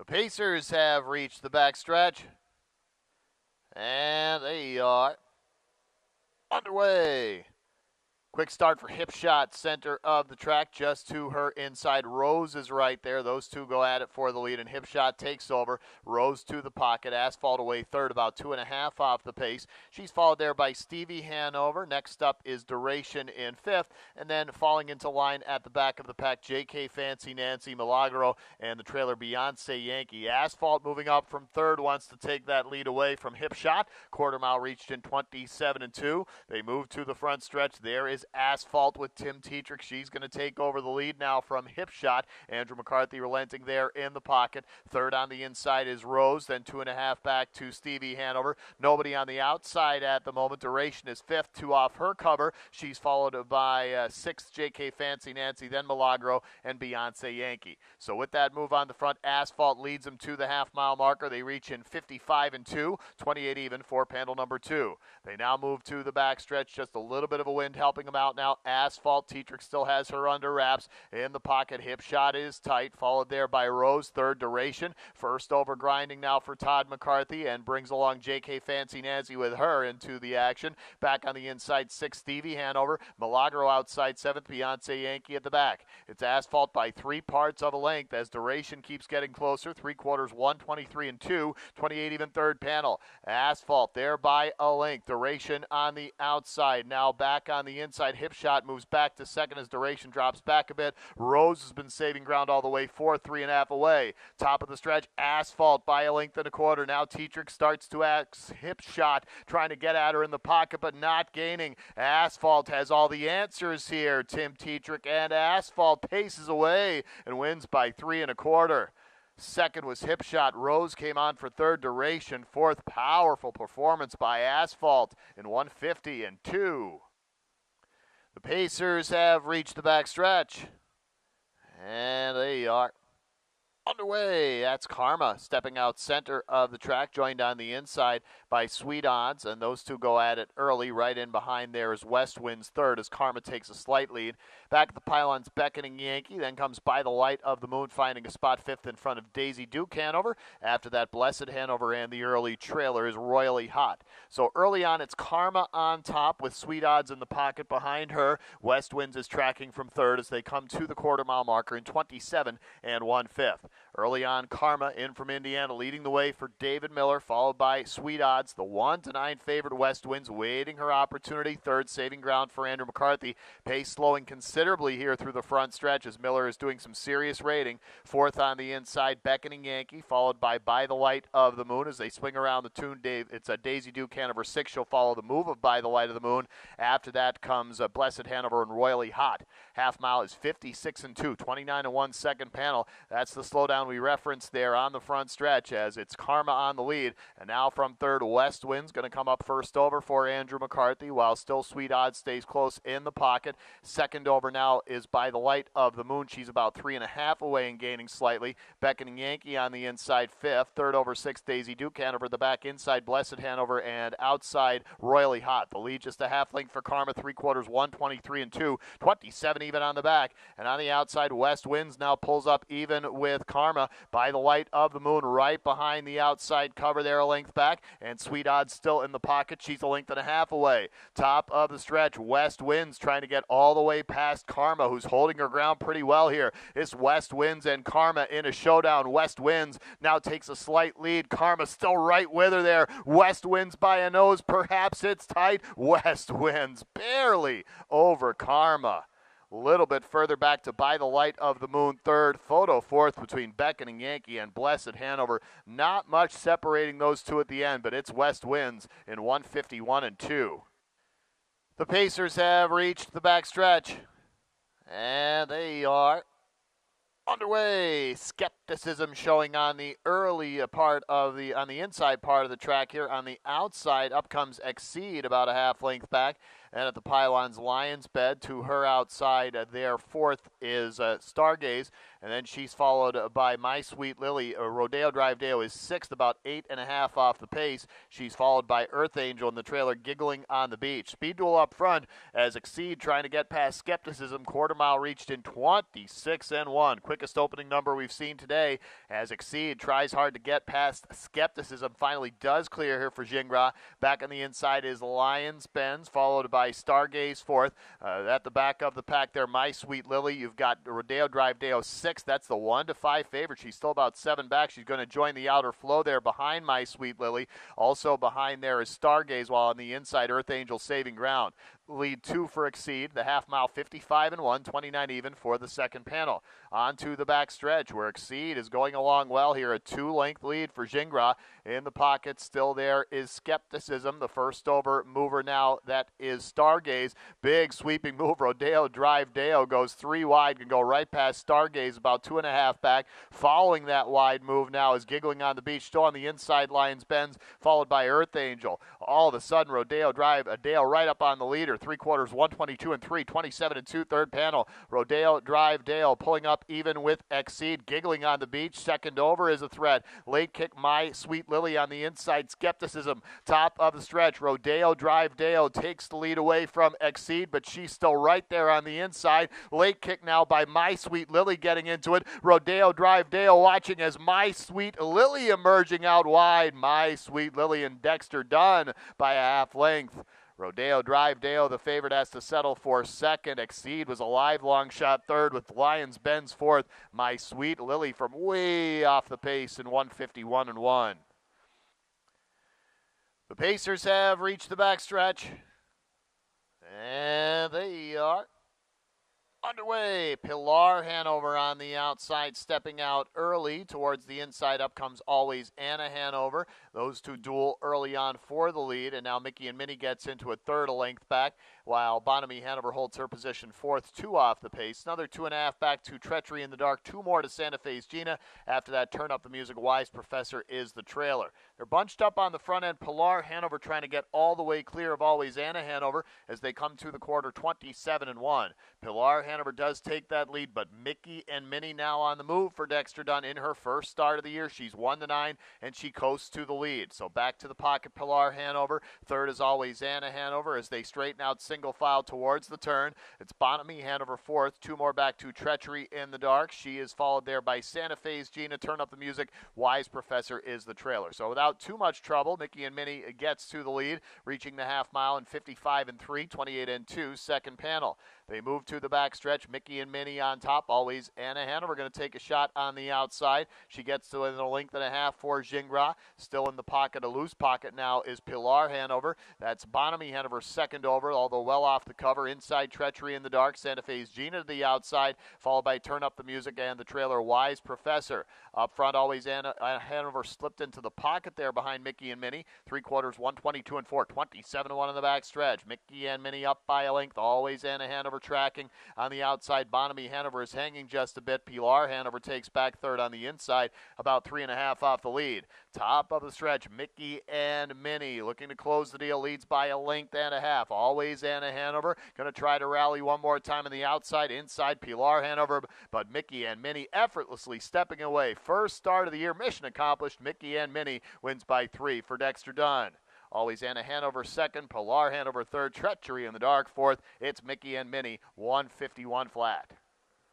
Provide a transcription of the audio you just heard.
The Pacers have reached the backstretch, and they are underway. Quick start for Hip Shot, center of the track, just to her inside. Rose is right there. Those two go at it for the lead, and Hip Shot takes over. Rose to the pocket. Asphalt away third, about 2.5 off the pace. She's followed there by Stevie Hanover. Next up is Duration in fifth, and then falling into line at the back of the pack, J.K. Fancy, Nancy Milagro, and the trailer Beyonce Yankee. Asphalt moving up from third, wants to take that lead away from Hip Shot. Quarter mile reached in 27-2. They move to the front stretch. There is Asphalt with Tim Tetrick. She's going to take over the lead now from Hip Shot. Andrew McCarthy relenting there in the pocket. Third on the inside is Rose, then 2.5 back to Stevie Hanover. Nobody on the outside at the moment. Duration is fifth, 2 off her cover. She's followed by sixth J.K. Fancy Nancy, then Milagro, and Beyonce Yankee. So with that move on the front, Asphalt leads them to the half-mile marker. They reach in 55-2, 28 even for panel number 2. They now move to the backstretch. Just a little bit of a wind helping them out now. Asphalt, Tetrick still has her under wraps. In the pocket, Hip Shot is tight, followed there by Rose, third Duration. First over grinding now for Todd McCarthy, and brings along J.K. Fancy Nancy with her into the action. Back on the inside, sixth Stevie Hanover. Milagro outside seventh, Beyonce Yankee at the back. It's Asphalt by 3 parts of a length as Duration keeps getting closer. 3/4, 1:23-2, 28 even third panel. Asphalt there by a length. Duration on the outside. Now back on the inside. Hip Shot moves back to second as Duration drops back a bit. Rose has been saving ground all the way, 3.5 away. Top of the stretch, Asphalt by 1.25. Now Tetrick starts to axe Hip Shot, trying to get at her in the pocket, but not gaining. Asphalt has all the answers here. Tim Tetrick, and Asphalt paces away and wins by 3.25. Second was Hip Shot. Rose came on for third. Duration. Fourth, powerful performance by Asphalt in 1:50-2. The Pacers have reached the backstretch, and they are underway. That's Karma stepping out center of the track, joined on the inside by Sweet Odds, and those two go at it early. Right in behind there is Westwinds third as Karma takes a slight lead. Back at the pylons, Beckoning Yankee, then comes By the Light of the Moon, finding a spot fifth in front of Daisy Duke Hanover. After that, Blessed Hanover, and the early trailer is Royally Hot. So early on, it's Karma on top with Sweet Odds in the pocket behind her. Westwinds is tracking from third as they come to the quarter-mile marker in 27 1/5. Early on, Karma in from Indiana, leading the way for David Miller, followed by Sweet Odds. The 1-9 favorite Westwinds waiting her opportunity. Third, saving ground for Andrew McCarthy. Pace slowing considerably here through the front stretch as Miller is doing some serious rating. Fourth on the inside, Beckoning Yankee, followed by the Light of the Moon as they swing around the tune. It's a Daisy Duke Hanover 6. She'll follow the move of By the Light of the Moon. After that comes Blessed Hanover and Royally Hot. Half mile is 56-2, 29-1 second panel. That's the slowdown we referenced there on the front stretch as it's Karma on the lead. And now from third, Westwind's going to come up first over for Andrew McCarthy, while still Sweet Odds stays close in the pocket. Second over now is By the Light of the Moon. She's about 3.5 away and gaining slightly. Beckoning Yankee on the inside fifth. Third over sixth, Daisy Duke Hanover. The back inside, Blessed Hanover, and outside, Royally Hot. The lead just a half length for Karma, 3/4, 1:23-2, 27 even on the back. And on the outside, Westwinds now pulls up even with Karma. By the Light of the Moon right behind the outside cover there, a length back. And Sweet Odds still in the pocket. She's 1.5 away. Top of the stretch, Westwinds trying to get all the way past Karma, who's holding her ground pretty well here. It's Westwinds and Karma in a showdown. Westwinds now takes a slight lead. Karma still right with her there. Westwinds by a nose. Perhaps it's tight. Westwinds barely over Karma. A little bit further back to By the Light of the Moon third. Photo fourth between Beckoning Yankee and Blessed Hanover. Not much separating those two at the end, but it's Westwinds in 1:51-2. The Pacers have reached the backstretch, and they are underway. Skepticism showing on the early part of on the inside part of the track here. On the outside, up comes Exceed about a half length back. And at the pylons, Lion's Bed to her outside there. Fourth is Stargaze. And then she's followed by My Sweet Lily. Rodeo Drive Deo is sixth, about 8.5 off the pace. She's followed by Earth Angel in the trailer, Giggling on the Beach. Speed Duel up front as Exceed trying to get past Skepticism. Quarter mile reached in 26-1. Quickest opening number we've seen today as Exceed tries hard to get past Skepticism. Finally does clear here for Gingras. Back on the inside is Lion's Bends, followed by Stargaze fourth. At the back of the pack there, My Sweet Lily. You've got Rodeo Drive Deo sixth. That's the 1-5 favorite. She's still about 7 back. She's going to join the outer flow there behind My Sweet Lily. Also behind there is Stargaze, while on the inside, Earth Angel saving ground. Lead 2 for Exceed, the half mile 55-1, 29 even for the second panel. On to the back stretch where Exceed is going along well here, a 2-length lead for Gingras. In the pocket still there is Skepticism, the first over mover now, that is Stargaze. Big sweeping move, Rodeo Drive Deo goes 3 wide, can go right past Stargaze, about 2.5 back. Following that wide move now is Giggling on the Beach, still on the inside, Lion's Bends, followed by Earth Angel. All of a sudden, Rodeo Drive Deo right up on the leader. 3/4, 122-3, 27-2, third panel. Rodeo Drive Dale pulling up even with Exceed. Giggling on the Beach, second over is a threat. Late kick, My Sweet Lily on the inside. Skepticism, top of the stretch. Rodeo Drive Dale takes the lead away from Exceed, but she's still right there on the inside. Late kick now by My Sweet Lily getting into it. Rodeo Drive Dale watching as My Sweet Lily emerging out wide. My Sweet Lily and Dexter Dunn by a half length. Rodeo Drive Deo, the favorite, has to settle for second. Exceed was a live long shot third with Lion's Bends fourth. My Sweet Lily from way off the pace in 151-1. The Pacers have reached the backstretch, and they are underway. Pilar Hanover on the outside, stepping out early. Towards the inside, up comes Always Anna Hanover. Those two duel early on for the lead, and now Miki and Minnie gets into a third, a length back, while Bonamy Hanover holds her position fourth, 2 off the pace. Another 2.5 back to Treachery in the Dark, 2 more to Santa Fe's Gina. After that, Turn Up the Music, Wise Professor is the trailer. They're bunched up on the front end. Pilar Hanover trying to get all the way clear of Always Anna Hanover as they come to the quarter, 27-1. Pilar Hanover does take that lead, but Miki and Minnie now on the move for Dexter Dunn in her first start of the year. She's 1-9, and she coasts to the lead. So back to the pocket, Pilar Hanover. Third is Always Anna Hanover as they straighten out single file towards the turn. It's Bonamy Hanover fourth, 2 more back to Treachery in the Dark. She is followed there by Santa Fe's Gina. Turn Up the Music, Wise Professor is the trailer. So without too much trouble, Miki and Minnie gets to the lead, reaching the half mile in 55-3, 28-2, second panel. They move to the backstretch. Miki and Minnie on top. Always Anna Hanover going to take a shot on the outside. She gets to a length and a half for Gingras. Still in the pocket, a loose pocket now is Pilar Hanover. That's Bonamy Hanover second over, although well off the cover. Inside, Treachery in the Dark. Santa Fe's Gina to the outside, followed by Turn Up the Music and the trailer Wise Professor. Up front, Always Anna Hanover slipped into the pocket there behind Miki and Minnie. 3/4, 122-4, 27-1 in the backstretch. Miki and Minnie up by a length. Always Anna Hanover tracking on the outside. Bonamy Hanover is hanging just a bit. Pilar Hanover takes back third on the inside, about 3.5 off the lead. Top of the stretch, Miki and Minnie looking to close the deal, leads by a length and a half. Always Anna Hanover going to try to rally one more time on the outside. Inside, Pilar Hanover, but Miki and Minnie effortlessly stepping away. First start of the year, mission accomplished. Miki and Minnie wins by 3 for Dexter Dunn. Always Anna Hanover second, Pilar Hanover third, Treachery in the Dark fourth. It's Miki and Minnie, 151 flat.